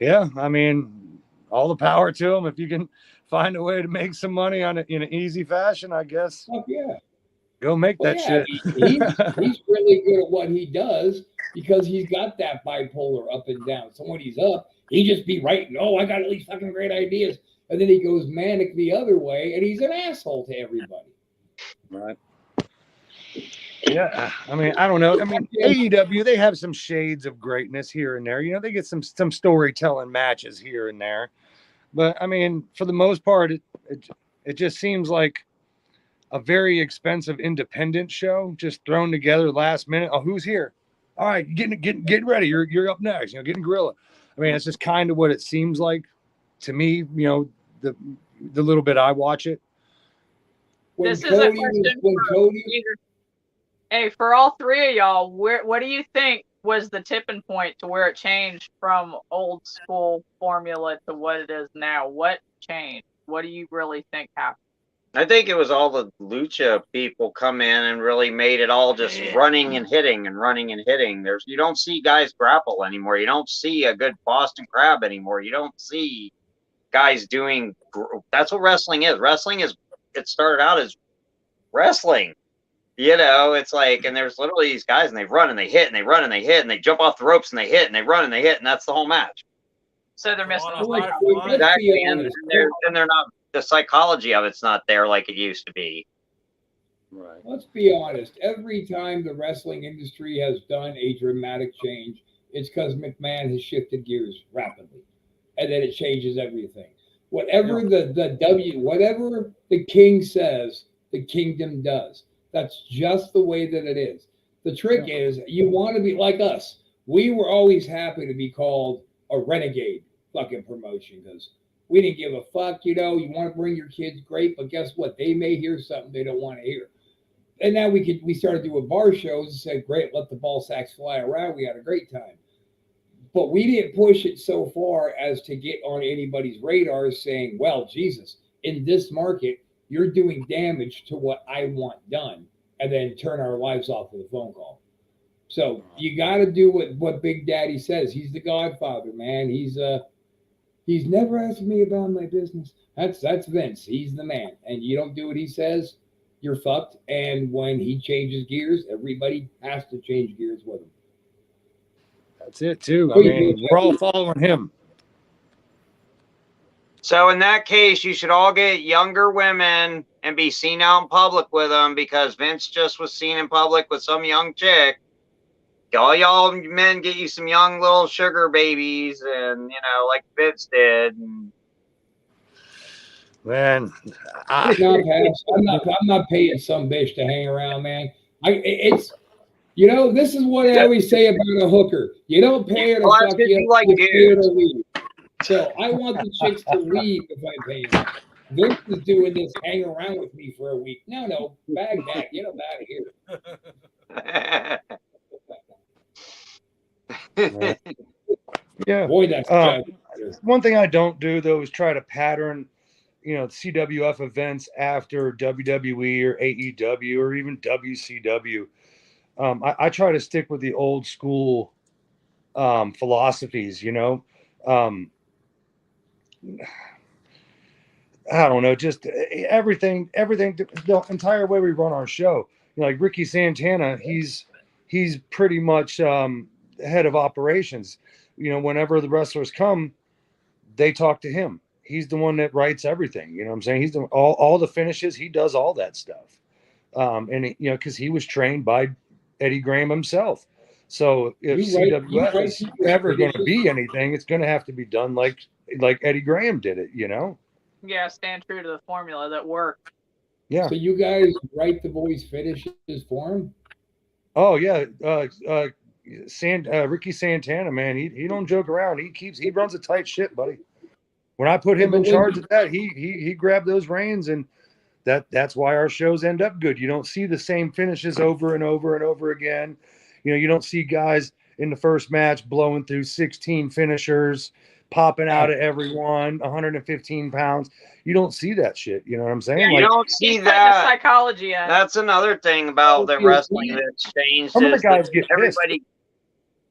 G: Yeah, I mean, all the power to him. If you can find a way to make some money on it in an easy fashion, I guess.
D: Fuck yeah.
G: Go make that shit.
D: He's really good at what he does because he's got that bipolar up and down. So when he's up, he just be writing, I got all these fucking great ideas. And then he goes manic the other way, and he's an asshole to everybody.
G: Right. Yeah, I mean, I don't know. I mean, AEW, they have some shades of greatness here and there. They get some storytelling matches here and there. But, I mean, for the most part, it just seems like a very expensive independent show just thrown together last minute. Oh, who's here? All right, get ready. You're up next. Getting Gorilla. I mean, it's just kind of what it seems like to me. The little bit I watch it.
F: This is a question for either. Hey, for all three of y'all, what do you think was the tipping point to where it changed from old school formula to what it is now? What changed? What do you really think happened?
E: I think it was all the lucha people come in and really made it all just running and hitting and running and hitting. You don't see guys grapple anymore. You don't see a good Boston Crab anymore. You don't see guys that's what wrestling is. It started out as wrestling. You know, it's like, and there's literally these guys, and they run and they hit and they run and they hit and they jump off the ropes and they hit and they run and they hit, and that's the whole match.
F: So they're missing the
D: Like,
F: psychology.
D: let's be
E: Exactly, and
D: honest.
E: they're not, the psychology of it's not there like it used to be.
G: Right.
D: Let's be honest. Every time the wrestling industry has done a dramatic change, it's because McMahon has shifted gears rapidly, and then it changes everything. Whatever whatever the king says, the kingdom does. That's just the way that it is. The trick is you want to be like us. We were always happy to be called a renegade fucking promotion because we didn't give a fuck. You know, you want to bring your kids, great, but guess what? They may hear something they don't want to hear. And now we started doing bar shows and said, great, let the ball sacks fly around. We had a great time. But we didn't push it so far as to get on anybody's radar saying, well, Jesus, in this market, you're doing damage to what I want done, and then turn our lives off with a phone call. So you got to do what Big Daddy says. He's the Godfather, man. He's never asked me about my business. That's Vince. He's the man. And you don't do what he says, you're fucked. And when he changes gears, everybody has to change gears with him.
G: That's it too. I mean, we're all following him.
E: So in that case, you should all get younger women and be seen out in public with them, because Vince just was seen in public with some young chick. All y'all men get you some young little sugar babies, and like Vince did.
G: Man,
D: I'm not paying some bitch to hang around, man. This is what I always say about a hooker. You don't pay her to fuck you, you pay her to leave. So I want the chicks to leave if I pay them. Vince is doing this, hang around with me for a week. No, bag that, get them out of here.
G: Yeah.
D: Boy, that's
G: one thing I don't do though is try to pattern, CWF events after WWE or AEW or even WCW. I try to stick with the old school philosophies, I don't know, just everything, the entire way we run our show. Like Ricky Santana, he's pretty much head of operations. Whenever the wrestlers come, they talk to him. He's the one that writes everything. You know what I'm saying? He's all the finishes. He does all that stuff. And because he was trained by Eddie Graham himself. So if CWF is ever going to be anything, it's going to have to be done like Eddie Graham did it.
F: Yeah, stand true to the formula that worked.
G: Yeah.
D: So you guys write the boys' finishes for him?
G: Oh yeah. Ricky Santana, man, he don't joke around. He runs a tight ship, buddy. When I put him in charge of that, he grabbed those reins, and that's why our shows end up good. You don't see the same finishes over and over and over again. You don't see guys in the first match blowing through 16 finishers, popping out at everyone, 115 pounds. You don't see that shit. You know what I'm saying?
E: Yeah, you don't see that.
F: Psychology.
E: That's another thing about the wrestling that's changed.
G: Some of the guys get
E: everybody. Pissed.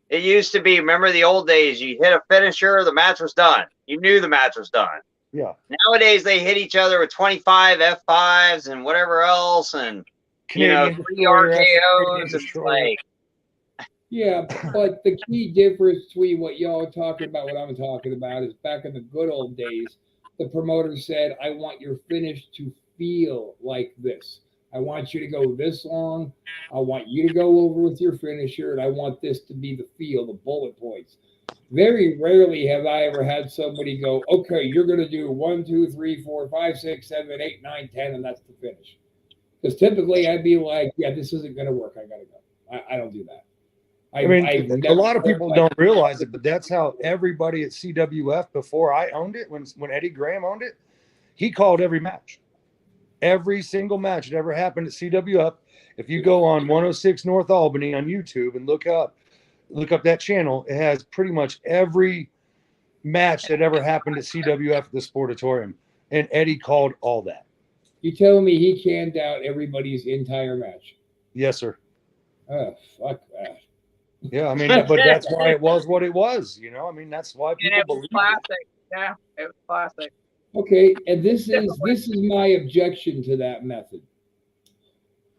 E: It used to be, remember the old days, you hit a finisher, the match was done. You knew the match was done.
G: Yeah.
E: Nowadays, they hit each other with 25 F5s and whatever else, and, 3 RKOs. It's like.
D: Yeah, but the key difference between what y'all are talking about, what I'm talking about, is back in the good old days, the promoter said, I want your finish to feel like this. I want you to go this long. I want you to go over with your finisher, and I want this to be the feel, the bullet points. Very rarely have I ever had somebody go, okay, you're going to do 1, 2, 3, 4, 5, 6, 7, 8, 9, 10, and that's the finish. Because typically I'd be like, yeah, this isn't going to work. I got to go. I don't do that.
G: A lot of people don't realize it, but that's how everybody at CWF before I owned it, when Eddie Graham owned it, he called every match. Every single match that ever happened at CWF. If you go on 106 North Albany on YouTube and look up that channel, it has pretty much every match that ever happened at CWF at the Sportatorium. And Eddie called all that.
D: You telling me he canned out everybody's entire match?
G: Yes, sir.
D: Oh, fuck that.
G: Yeah, but that's why it was what it was. That's why people believe
F: classic.
G: it.
F: Yeah, it was classic.
D: Okay, and this is my objection to that method.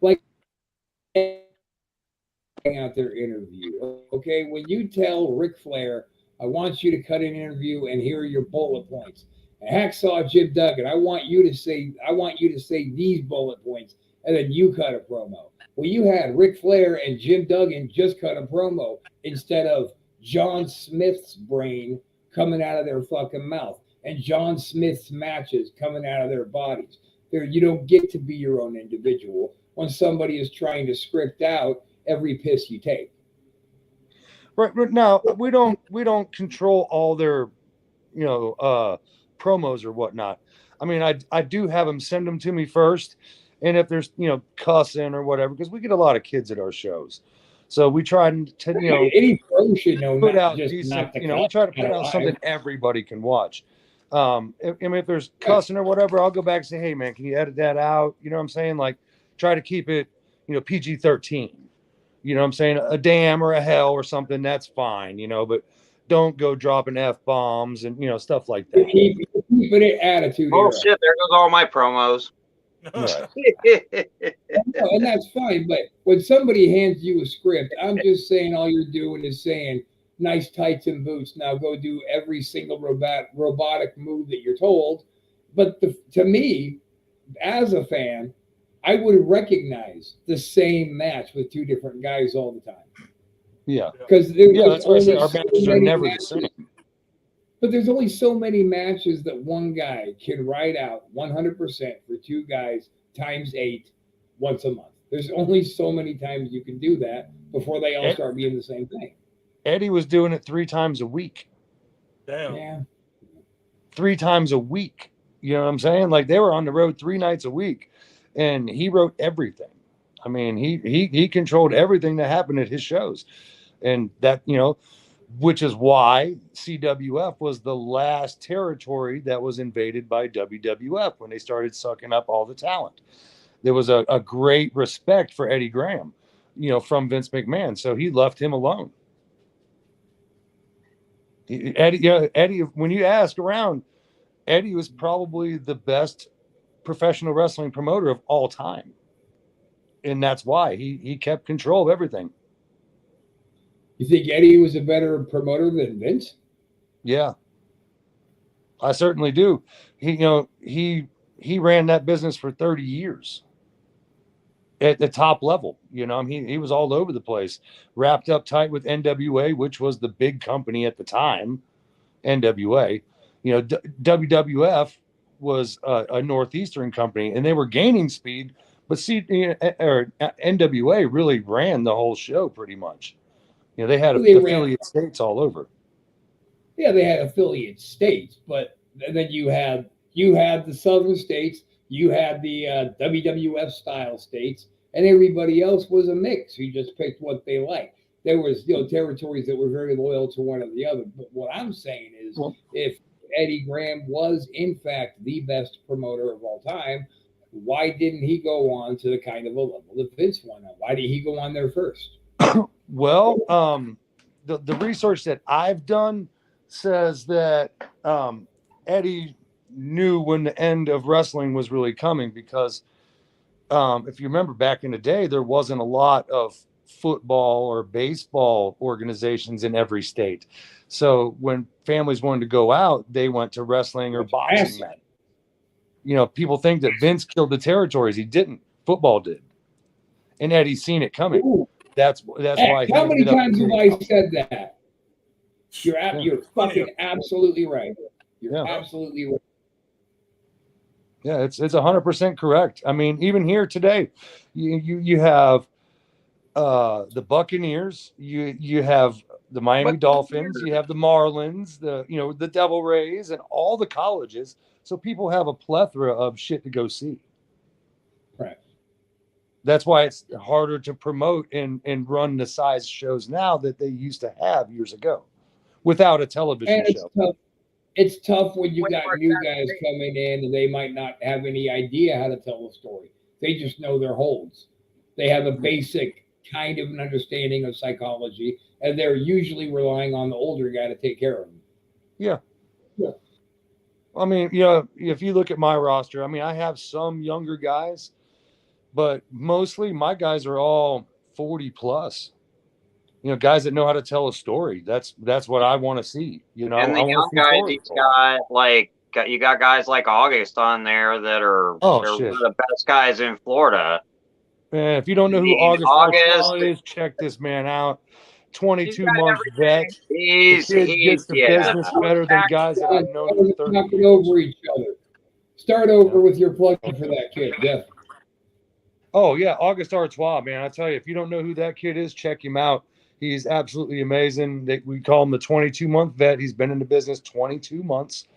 D: Like out their interview. Okay, when you tell Ric Flair, I want you to cut an interview and here are your bullet points. And Hacksaw Jim Duggan, I want you to say these bullet points, and then you cut a promo. Well, you had Ric Flair and Jim Duggan just cut a promo instead of John Smith's brain coming out of their fucking mouth and John Smith's matches coming out of their bodies. There, you don't get to be your own individual when somebody is trying to script out every piss you take.
G: Right now, we don't control all their, promos or whatnot. I mean, I do have them send them to me first, and if there's cussing or whatever, because we get a lot of kids at our shows, so we try to
D: any pro should know
G: put out
D: just
G: decent.
D: not
G: We try to put out something everybody can watch. If there's cussing or whatever, I'll go back and say, hey man, can you edit that out? You know what I'm saying? Like, try to keep it PG-13. You know what I'm saying? A damn or a hell or something, that's fine, but don't go dropping F-bombs and, stuff like that.
D: Keep it attitude.
E: Oh, shit, there goes all my promos.
G: Right.
D: And that's fine, but when somebody hands you a script, I'm just saying all you're doing is saying, nice tights and boots, now go do every single robotic move that you're told. But to me, as a fan, I would recognize the same match with two different guys all the time.
G: Yeah.
D: Because
G: that's why I say our matches are never the same.
D: But there's only so many matches that one guy can ride out 100% for two guys times 8 once a month. There's only so many times you can do that before they all start being the same thing.
G: Eddie was doing it 3 times a week.
C: Damn.
D: Yeah.
G: 3 times a week. You know what I'm saying? Like, they were on the road 3 nights a week, and he wrote everything. I mean, he controlled everything that happened at his shows. And that, which is why CWF was the last territory that was invaded by WWF when they started sucking up all the talent. There was a great respect for Eddie Graham, from Vince McMahon. So he left him alone. Eddie, when you ask around, Eddie was probably the best professional wrestling promoter of all time. And that's why he kept control of everything.
D: You think Eddie was a better promoter than Vince?
G: Yeah, I certainly do. He ran that business for 30 years at the top level. He was all over the place, wrapped up tight with NWA, which was the big company at the time. NWA, WWF was a Northeastern company, and they were gaining speed. But NWA really ran the whole show pretty much. They had affiliate states all over.
D: Yeah, they had affiliate states, but then you had the southern states, you had the WWF style states, and everybody else was a mix. You just picked what they liked. There was territories that were very loyal to one or the other. But what I'm saying is, if Eddie Graham was in fact the best promoter of all time, why didn't he go on to the kind of a level that Vince won on? Why did he go on there first?
G: Well, the research that I've done says that Eddie knew when the end of wrestling was really coming, because if you remember back in the day, there wasn't a lot of football or baseball organizations in every state. So when families wanted to go out, they went to wrestling or boxing. People think that Vince killed the territories. He didn't. Football did. And Eddie's seen it coming.
D: Ooh.
G: That's why.
D: How many times have I said that? You're fucking absolutely right. You're absolutely right.
G: Yeah, it's 100% correct. I mean, even here today, you have the Buccaneers, you have the Miami Dolphins, you have the Marlins, the Devil Rays, and all the colleges. So people have a plethora of shit to go see.
D: Right.
G: That's why it's harder to promote and run the size shows now that they used to have years ago without a television show.
D: It's tough when you got new guys coming in and they might not have any idea how to tell a story. They just know their holds. They have a basic kind of an understanding of psychology, and they're usually relying on the older guy to take care of them.
G: Yeah.
D: Yeah.
G: I mean, if you look at my roster, I mean, I have some younger guys, but mostly my guys are all 40 plus. You know, guys that know how to tell a story. That's what I want to see. You know,
E: And the
G: I want
E: young
G: to see
E: guys,
G: stories.
E: he's got like you got guys like August on there that are
G: Oh,
E: they're
G: shit.
E: one of the best guys in Florida.
G: Man, if you don't know who August is, check this man out. 22 month vet. The kid gets the business better than guys that I've known for 30
D: Knocking
G: years.
D: over each other. Start over with your plug for that kid, Jeff.
G: Oh yeah, August Artois, man. I tell you, if you don't know who that kid is, check him out. He's absolutely amazing. We call him the 22-month vet. He's been in the business 22 months.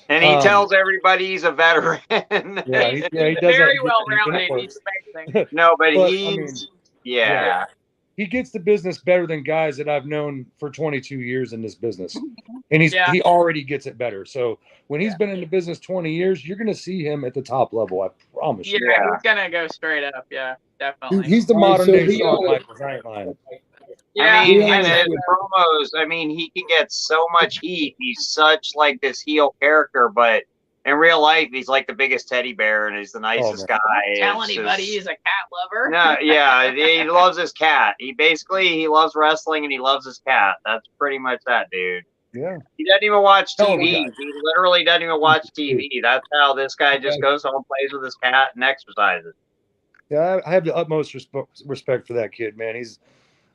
E: And he tells everybody he's a veteran.
G: Yeah, he does
F: very
G: that.
F: well rounded. He's amazing.
E: No, but
G: But,
E: he's
G: I mean,
E: yeah.
G: He gets the business better than guys that I've known for 22 years in this business. And he already gets it better. So when he's been in the business 20 years, you're going to see him at the top level. I promise you.
F: Yeah, he's going to go straight up. Yeah, definitely.
G: He's the modern day Shawn Michaels. I ain't lying.
E: I mean, and his promos, I mean, he can get so much heat. He's such like this heel character, but in real life, he's like the biggest teddy bear and he's the nicest guy.
F: Don't tell anybody he's a cat lover.
E: No, yeah, he loves his cat. He loves wrestling and he loves his cat. That's pretty much that, dude.
G: Yeah.
E: He doesn't even watch TV. He literally doesn't even watch TV. That's how this guy just goes home, plays with his cat, and exercises.
G: Yeah, I have the utmost respect for that kid, man. He's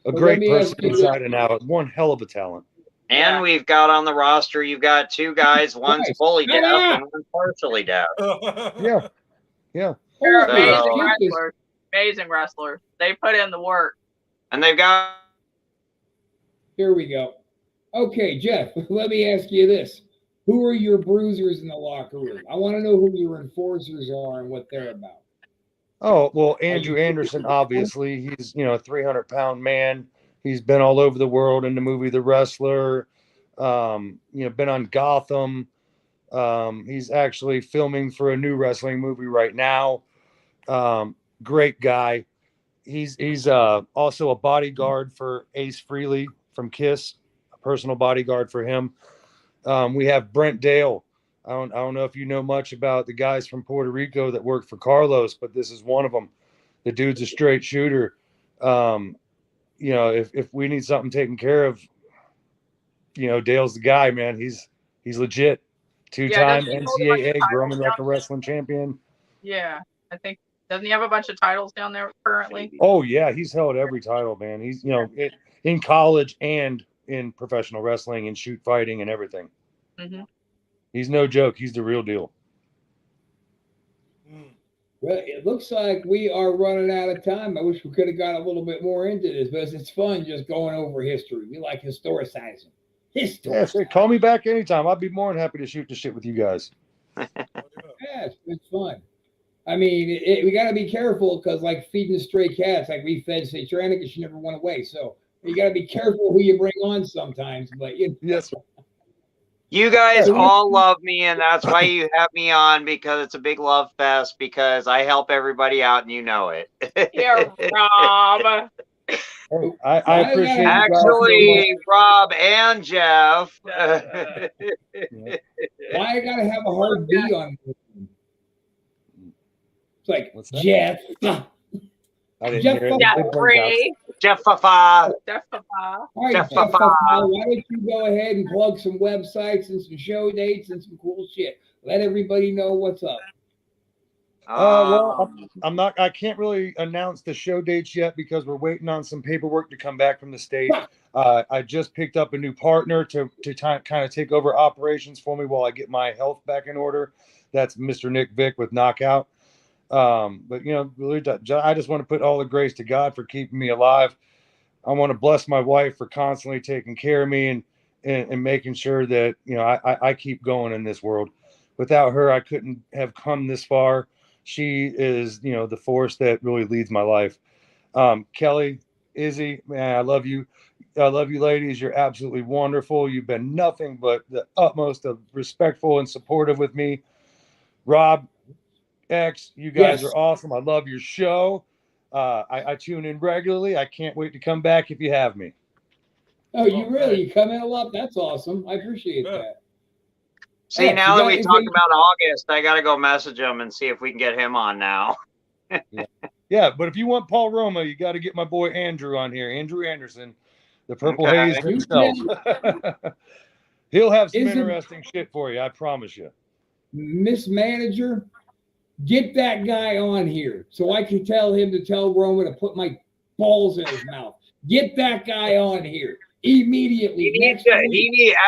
G: a great person inside and out. One hell of a talent.
E: And we've got on the roster, you've got two guys, one's fully deaf and one's partially deaf.
G: Yeah.
F: They're amazing wrestlers. Amazing wrestlers. They put in the work.
E: And they've got...
D: Here we go. Okay, Jeff, let me ask you this. Who are your bruisers in the locker room? I want to know who your enforcers are and what they're about.
G: Oh, well, Andrew Anderson, obviously. He's, a 300-pound man. He's been all over the world in the movie The Wrestler. Been on Gotham. He's actually filming for a new wrestling movie right now. Great guy. He's also a bodyguard for Ace Frehley from Kiss, a personal bodyguard for him. We have Brent Dale. I don't know if you know much about the guys from Puerto Rico that work for but this is one of them. The dude's a straight shooter. If we need something taken care of, Dale's the guy, man. He's legit. Two-time NCAA Growing Like a Wrestling champion.
F: Yeah, I think. Doesn't he have a bunch of titles down there currently?
G: Oh yeah, he's held every title, man. He's in college and in professional wrestling and shoot fighting and everything.
F: Mm-hmm.
G: He's no joke. He's the real deal.
D: Well, it looks like we are running out of time. I wish we could have got a little bit more into this, but it's fun just going over history. We like historicizing.
G: Yeah, call me back anytime. I'll be more than happy to shoot the shit with you guys.
D: Yeah, it's been fun. I mean, we got to be careful because, like feeding stray cats, like we fed Satranicus, she never went away. So you got to be careful who you bring on sometimes. But
G: yes, sir.
E: You guys all love me, and that's why you have me on, because it's a big love fest, because I help everybody out, and you know it.
F: Yeah, Rob.
G: I appreciate it.
E: Actually, Rob and Jeff.
D: Why I got to have a hard B on this? It's like, Jeff.
G: I didn't hear it.
E: Jeffafa.
D: All right, Jeffafa, why don't you go ahead and plug some websites and some show dates and some cool shit? Let everybody know what's up.
G: Well, I can't really announce the show dates yet because we're waiting on some paperwork to come back from the state. I just picked up a new partner to kind of take over operations for me while I get my health back in order. That's Mr. Nick Vick with Knockout. But really, I just want to put all the grace to God for keeping me alive. I want to bless my wife for constantly taking care of me and making sure that I keep going in this world. Without her, I couldn't have come this far. She is the force that really leads my life. Kelly, Izzy, man, I love you. I love you, ladies. You're absolutely wonderful. You've been nothing but the utmost of respectful and supportive with me. Rob, X, you guys are awesome. I love your show. I tune in regularly. I can't wait to come back if you have me.
D: Oh, you come in a lot. That's awesome. I appreciate that.
E: See, now that we talked about August, I got to go message him and see if we can get him on now.
D: Yeah.
G: Yeah, but if you want Paul Roma, you got to get my boy Andrew on here. Andrew Anderson, the Purple Haze himself. He'll have some interesting shit for you, I promise you.
D: Miss Manager, get that guy on here so I can tell him to tell Roma to put my balls in his mouth. Get that guy on here immediately.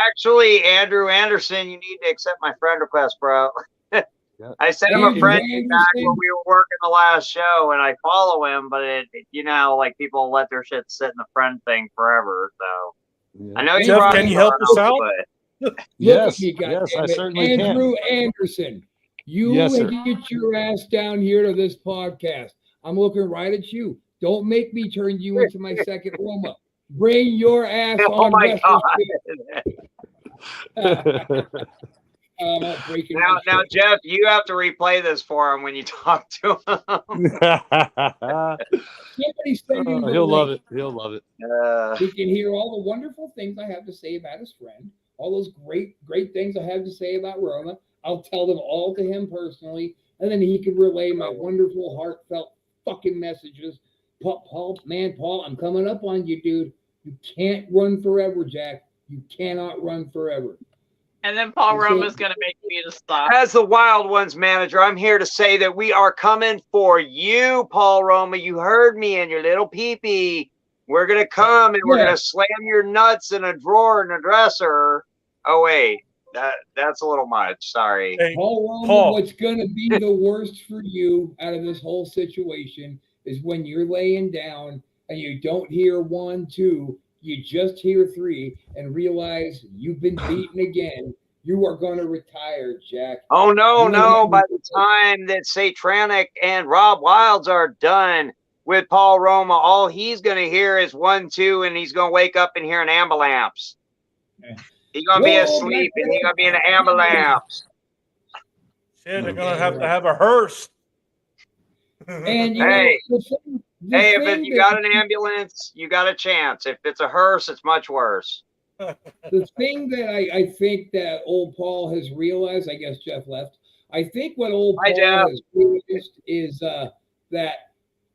E: Actually, Andrew Anderson, you need to accept my friend request, bro. I sent him a friend back when we were working the last show, and I follow him, but like people let their shit sit in the friend thing forever. So I know
C: Jeff, can you help us out?
G: Yes, I certainly can.
D: Andrew Anderson, you get your ass down here to this podcast. I'm looking right at you. Don't make me turn you into my second Roma. Bring your ass on.
E: My God. Now, Jeff, you have to replay this for him when you talk to him.
G: He'll love it. He'll love it.
D: He can hear all the wonderful things I have to say about his friend, all those great things I have to say about Roma. I'll tell them all to him personally, and then he can relay my wonderful, heartfelt fucking messages. Paul, I'm coming up on you, dude. You can't run forever, Jack. You cannot run forever.
F: And then Paul Roma's going to make me to stop.
E: As the Wild Ones manager, I'm here to say that we are coming for you, Paul Roma. You heard me and your little peepee. We're going to come and we're going to slam your nuts in a drawer in a dresser. Oh, wait. That's a little much. Sorry.
D: Hey, Paul Roma, what's going to be the worst for you out of this whole situation is when you're laying down and you don't hear 1, 2, you just hear 3 and realize you've been beaten again. You are going to retire, Jack.
E: Oh, no. By the time that Satanic and Rob Wilds are done with Paul Roma, all he's going to hear is 1, 2, and he's going to wake up and hear an ambulance. He's going to be asleep and he's going to be in an ambulance.
C: Shit, they're going to have a hearse.
D: And
E: if you got an ambulance, you got a chance. If it's a hearse, it's much worse.
D: The thing that I think that old Paul has realized, I guess Jeff left. I think what old Paul has realized is that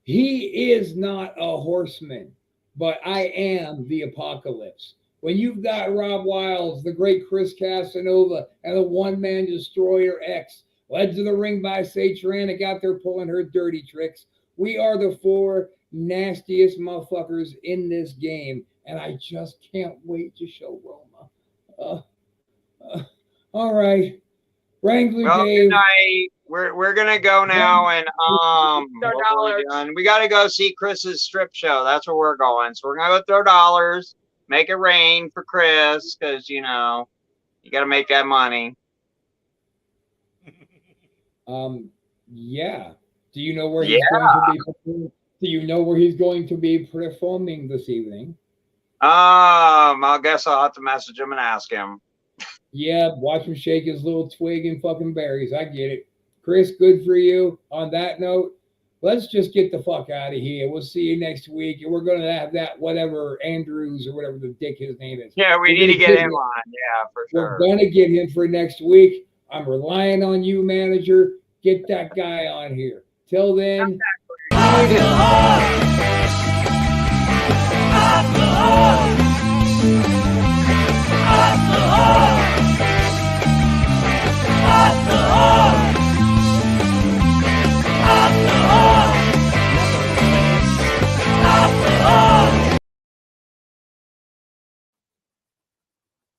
D: he is not a horseman, but I am the apocalypse. When you've got Rob Wilds, the great Chris Casanova, and the one-man destroyer X, led to the ring by Satanic out there pulling her dirty tricks. We are the 4 nastiest motherfuckers in this game, and I just can't wait to show Roma. All right, Wrangler Dave.
E: Good night. We're gonna go now, and we gotta go see Chris's strip show. That's where we're going. So we're gonna go throw dollars, make it rain for Chris, because you gotta make that money.
D: Yeah. Do you know where he's going to be? Do you know where he's going to be performing this evening?
E: I guess I'll have to message him and ask him.
D: Yeah, watch him shake his little twig and fucking berries. I get it. Chris, good for you. On that note, let's just get the fuck out of here. We'll see you next week. And we're going to have that whatever Andrews or whatever the dick his name is.
E: Yeah, we need to get him on. Yeah, for sure.
D: We're going to get him for next week. I'm relying on you, manager. Get that guy on here. Till then.